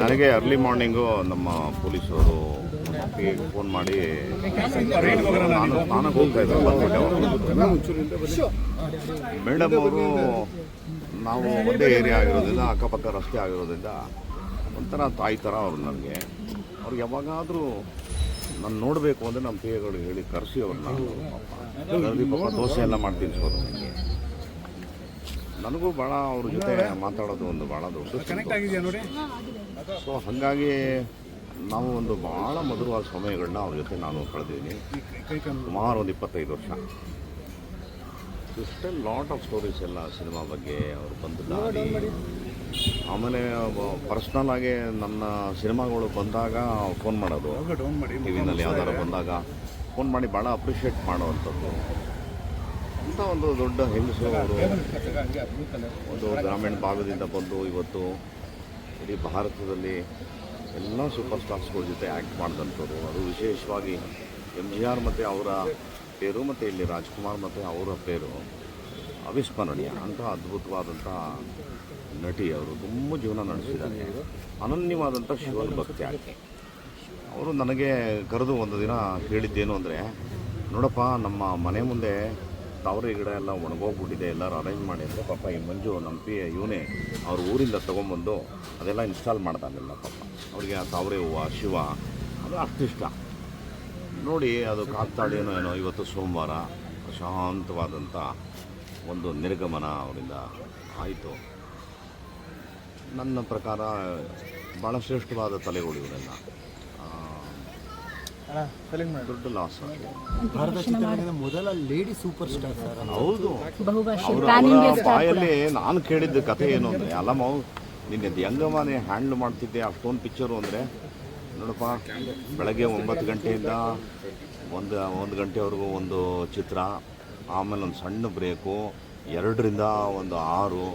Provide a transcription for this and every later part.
ನನಗೆ early morning ನಮ್ಮ ಪೊಲೀಸವರು phone ಮಾಡಿ ನಾನು ಸ್ನಾನಕ್ಕೆ ಹೋಗ್ತಾ ಇದ್ದೆ, ಮೇಡಮ್ ಅವರು ನಾವು ಒಂದೇ ಏರಿಯಾ ಆಗಿರೋದ್ರಿಂದ ಅಕ್ಕಪಕ್ಕ ರಸ್ತೆ ಆಗಿರೋದ್ರಿಂದ ಒಂಥರ ತಾಯಿ ಥರ ಅವರು ನನಗೆ. ಅವ್ರಿಗೆ ಯಾವಾಗಾದರೂ ನಾನು ನೋಡಬೇಕು ಅಂದರೆ ನಮ್ಮ ಪೇಗಳು ಹೇಳಿ ಕರೆಸಿ ಅವ್ರನ್ನ ಪಾಪ ದೋಸೆ ಎಲ್ಲ ಮಾಡಿ ತಿನ್ನಿಸ್ಬೋದು ನನಗೆ. ನನಗೂ ಭಾಳ ಅವ್ರ ಜೊತೆ ಮಾತಾಡೋದು ಒಂದು ಭಾಳ ದೊಡ್ಡ. ಸೊ ಹಾಗಾಗಿ ನಾವು ಒಂದು ಭಾಳ ಮಧುರವಾದ ಸಮಯಗಳನ್ನ ಅವ್ರ ಜೊತೆ ನಾನು ಕಳೆದಿದ್ದೀನಿ. ಸುಮಾರು ಒಂದು 25 ವರ್ಷ. ಇಷ್ಟೇ ಲಾಟ್ ಆಫ್ ಸ್ಟೋರೀಸ್ ಎಲ್ಲ ಸಿನಿಮಾ ಬಗ್ಗೆ ಅವರು ಬಂದು ದಾರಿ. ಆಮೇಲೆ ಪರ್ಸ್ನಲ್ ಆಗಿ ನನ್ನ ಸಿನಿಮಾಗಳು ಬಂದಾಗ ಫೋನ್ ಮಾಡೋದು, ಟಿ ವಿನಲ್ಲಿ ಯಾವ್ದಾರು ಬಂದಾಗ ಫೋನ್ ಮಾಡಿ ಭಾಳ ಅಪ್ರಿಷಿಯೇಟ್ ಮಾಡೋವಂಥದ್ದು. ಅಂತ ಒಂದು ದೊಡ್ಡ ಹೆಂಗಸು ಅವರು ಒಂದು ಗ್ರಾಮೀಣ ಭಾಗದಿಂದ ಬಂದು ಇವತ್ತು ಇಡೀ ಭಾರತದಲ್ಲಿ ಎಲ್ಲ ಸೂಪರ್ ಸ್ಟಾರ್ಸ್ಗಳ ಜೊತೆ ಆ್ಯಕ್ಟ್ ಮಾಡಿದಂಥವ್ರು. ಅದು ವಿಶೇಷವಾಗಿ MGR ಮತ್ತು ಅವರ ಪೇರು ಮತ್ತು ಇಲ್ಲಿ ರಾಜ್ಕುಮಾರ್ ಮತ್ತು ಅವರ ಪೇರು ಅವಿಸ್ಮರಣೀಯ. ಅಂಥ ಅದ್ಭುತವಾದಂಥ ನಟಿ ಅವರು. ತುಂಬ ಜೀವನ ನಡೆಸಿದ್ದಾರೆ. ಅನನ್ಯವಾದಂಥ ಶಿವನ ಭಕ್ತಿ ಆಕೆ. ಅವರು ನನಗೆ ಕರೆದು ಒಂದು ದಿನ ಹೇಳಿದ್ದೇನು ಅಂದರೆ, ನೋಡಪ್ಪ ನಮ್ಮ ಮನೆ ಮುಂದೆ ತಾವರೆ ಗಿಡ ಎಲ್ಲ ಒಣಗೋಗ್ಬಿಟ್ಟಿದೆ, ಎಲ್ಲರೂ ಅರೇಂಜ್ ಮಾಡಿ ಅಂದರೆ ಪಾಪ ಈ ಮಂಜು ನಮ್ಮ ಇವನೇ ಅವ್ರ ಊರಿಂದ ತೊಗೊಂಬಂದು ಅದೆಲ್ಲ ಇನ್ಸ್ಟಾಲ್ ಮಾಡ್ತಾನಿಲ್ಲ ಪಾಪ. ಅವ್ರಿಗೆ ಆ ತಾವರೆ ಹೂವು, ಶಿವ ಅದು ಅಷ್ಟಿಷ್ಟ. ನೋಡಿ ಅದು ಕಾಗ್ತಾಳೇನೋ ಏನೋ ಇವತ್ತು ಸೋಮವಾರ ಪ್ರಶಾಂತವಾದಂಥ ಒಂದು ನಿರ್ಗಮನ ಅವರಿಂದ ಆಯಿತು. ನನ್ನ ಪ್ರಕಾರ ಭಾಳ ಶ್ರೇಷ್ಠವಾದ ತಲೆಗಳು ಇವರೆಲ್ಲ. ದೊಡ್ಡ ಲಾಸ್. ಭಾರತ ಚಿತ್ರರಂಗದ ಮೊದಲ ಲೇಡಿ ಸೂಪರ್ ಸ್ಟಾರ್ ಸರ್. ಹೌದು. ಅವರ ಬಾಯಲ್ಲಿ ನಾನು ಕೇಳಿದ್ದ ಕಥೆ ಏನು ಅಂದರೆ, ಅಲ್ಲಮ್ಮ ನಿನ್ನೆ ಯಂಗಮಾನೆ ಹ್ಯಾಂಡ್ಲ್ ಮಾಡ್ತಿದ್ದೆ ಅಷ್ಟೊಂದು ಪಿಕ್ಚರು ಅಂದರೆ, ನೋಡಪ್ಪ ಬೆಳಗ್ಗೆ 9 ಗಂಟೆಯಿಂದ 1 ಗಂಟೆವರೆಗೂ ಒಂದು ಚಿತ್ರ, ಆಮೇಲೆ ಒಂದು ಸಣ್ಣ ಬ್ರೇಕು, 2ರಿಂದ 6,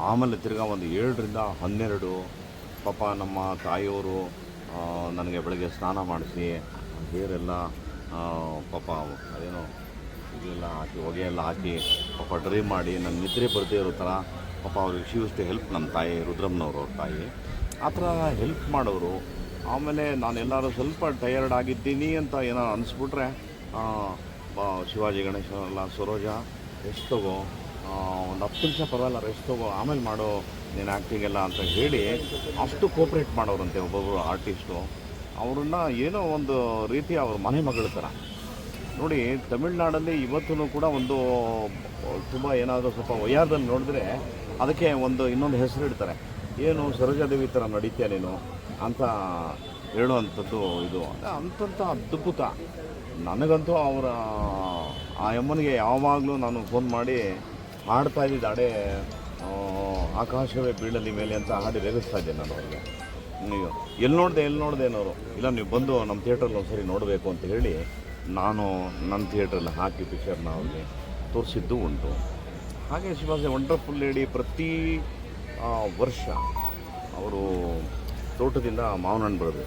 ಆಮೇಲೆ ತಿರ್ಗಾ ಒಂದು 7ರಿಂದ 12. ಪಾಪ ನಮ್ಮ ತಾಯಿಯವರು ನನಗೆ ಬೆಳಗ್ಗೆ ಸ್ನಾನ ಮಾಡಿಸಿ ಹೇರೆಲ್ಲ ಪಾಪ ಅದೇನೋ ಇದೆಲ್ಲ ಹಾಕಿ ಹೊಗೆ ಎಲ್ಲ ಹಾಕಿ ಪಾಪ ಡ್ರೈ ಮಾಡಿ ನನ್ನ ನಿದ್ರೆ ಬರ್ದೇ ಇರೋ ಥರ ಪಾಪ ಅವ್ರಿಗೆ ಶಿವಷ್ಟೇ ಹೆಲ್ಪ್. ನಮ್ಮ ತಾಯಿ ರುದ್ರಮ್ಮನವರು ಅವ್ರ ತಾಯಿ ಆ ಥರ ಹೆಲ್ಪ್ ಮಾಡೋರು. ಆಮೇಲೆ ನಾನೆಲ್ಲರೂ ಸ್ವಲ್ಪ ಟಯರ್ಡ್ ಆಗಿದ್ದೀನಿ ಅಂತ ಏನೋ ಅನಿಸ್ಬಿಟ್ರೆ, ಶಿವಾಜಿ ಗಣೇಶನೆಲ್ಲ ಸರೋಜ ರೆಸ್ಟ್ ತಗೋ, ಒಂದು 10 ನಿಮಿಷ ಪರವಾಗಿಲ್ಲ ರೆಸ್ಟ್ ತಗೋ, ಆಮೇಲೆ ಮಾಡೋ ನೀನು ಆ್ಯಕ್ಟಿಂಗೆಲ್ಲ ಅಂತ ಹೇಳಿ ಅಷ್ಟು ಕೋಪ್ರೇಟ್ ಮಾಡೋರಂತೆ ಒಬ್ಬೊಬ್ಬರು ಆರ್ಟಿಸ್ಟು. ಅವ್ರನ್ನ ಏನೋ ಒಂದು ರೀತಿ ಅವ್ರ ಮನೆ ಮಗಳ ಥರ. ನೋಡಿ ತಮಿಳ್ನಾಡಲ್ಲಿ ಇವತ್ತೂ ಕೂಡ ಒಂದು ತುಂಬ ಏನಾದರೂ ಸ್ವಲ್ಪ ವಯ್ಯಾರದಲ್ಲಿ ನೋಡಿದ್ರೆ ಅದಕ್ಕೆ ಇನ್ನೊಂದು ಹೆಸರು ಇಡ್ತಾರೆ, ಏನು ಸರೋಜಾದೇವಿ ಥರ ನಡೀತೀಯ ನೀನು ಅಂತ ಹೇಳುವಂಥದ್ದು. ಇದು ಅಂಥಂಥ ಅದ್ಭುತ. ನನಗಂತೂ ಅವರ ಆ ಅಮ್ಮನಿಗೆ ಯಾವಾಗಲೂ ನಾನು ಫೋನ್ ಮಾಡಿ ಹಾಡ್ತಾ ಇದ್ದಿದ್ದು ಹಾಡೇ ಆಕಾಶವೇ ಬೀಳಲಿ ಮೇಲೆ ಅಂತ ಹಾಡಿ ರೇಗಿಸ್ತಾ ಇದ್ದೆ ನಾನು ಅವ್ರಿಗೆ. ನೀವು ಎಲ್ಲಿ ನೋಡಿದೆ ಅನ್ನೋರು, ಇಲ್ಲ ನೀವು ಬಂದು ನಮ್ಮ ಥಿಯೇಟ್ರಲ್ಲಿ ಒಂದು ಸರಿ ನೋಡಬೇಕು ಅಂತ ಹೇಳಿ ನಾನು ನನ್ನ ಥಿಯೇಟ್ರಲ್ಲಿ ಹಾಕಿ ಪಿಕ್ಚರ್ನ ಅವ್ರಿಗೆ ತೋರಿಸಿದ್ದು ಉಂಟು. ಹಾಗೆ she was A wonderful lady. ಪ್ರತಿ ವರ್ಷ ಅವರು ತೋಟದಿಂದ ಮಾವಿನ ಹಣ್ಣು ಬರೋದು,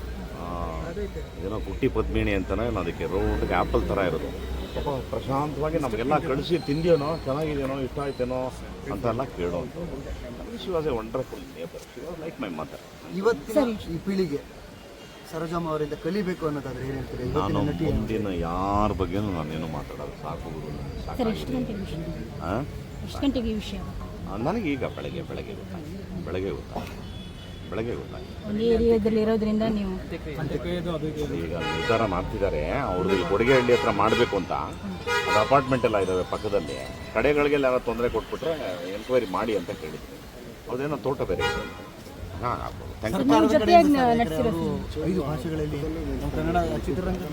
ಏನೋ ಕುಟ್ಟಿ ಪದ್ಮಿಣಿ ಅಂತಲೇ ಅದಕ್ಕೆ ರೌಂಡ್ಗೆ ಆ್ಯಪಲ್ ಥರ ಇರೋದು. ಪಾಪ ಪ್ರಶಾಂತವಾಗಿ ನಮಗೆಲ್ಲ ಕಳಿಸಿ ತಿಂದೇನೋ, ಚೆನ್ನಾಗಿದೆಯೋ, ಇಷ್ಟ ಆಯ್ತೇನೋ ಅಂತೆಲ್ಲ ಕೇಳೋದು. She was A wonderful neighbour. She was like my mother. ಇವತ್ತಿನ ಈ ಪೀಳಿಗೆ ಸರೋಜಮ್ಮ ಅವರಿಂದ ಕಲಿಬೇಕು ಅನ್ನೋದಾದ್ರೆ ಏನು ಹೇಳ್ತೀರಿ? ನಾನು ಮುಂದಿನ ಯಾರ ಬಗ್ಗೆನೂ ನಾನೇನು ಮಾತಾಡೋದು ಸಾಕು. ನನಗೆ ಈಗ ಬೆಳಗ್ಗೆ ಗೊತ್ತಾಯಿತು. ಈಗ ನಿರ್ಧಾರ ಮಾಡ್ತಿದ್ದಾರೆ ಅವ್ರದ್ದು ಕೊಡಿಗೆಹಳ್ಳಿ ಹತ್ರ ಮಾಡಬೇಕು ಅಂತ. ಅದು ಅಪಾರ್ಟ್ಮೆಂಟ್ ಎಲ್ಲ ಇದ್ದಾವೆ ಪಕ್ಕದಲ್ಲಿ. ಕಡೆಗಳಿಗೆಲ್ಲ ಯಾರು ತೊಂದರೆ ಕೊಟ್ಬಿಟ್ರೆ ಎನ್ಕ್ವೈರಿ ಮಾಡಿ ಅಂತ ಕೇಳಿದ್ವಿ. ಅದೇನೋ ತೋಟ ಬೇರೆ ಇದೆ. ಹಾಂ ಆಗ್ಬೋದು. Thank you. 5 ಭಾಷೆಗಳಲ್ಲಿ ಕನ್ನಡ ಚಿತ್ರರಂಗ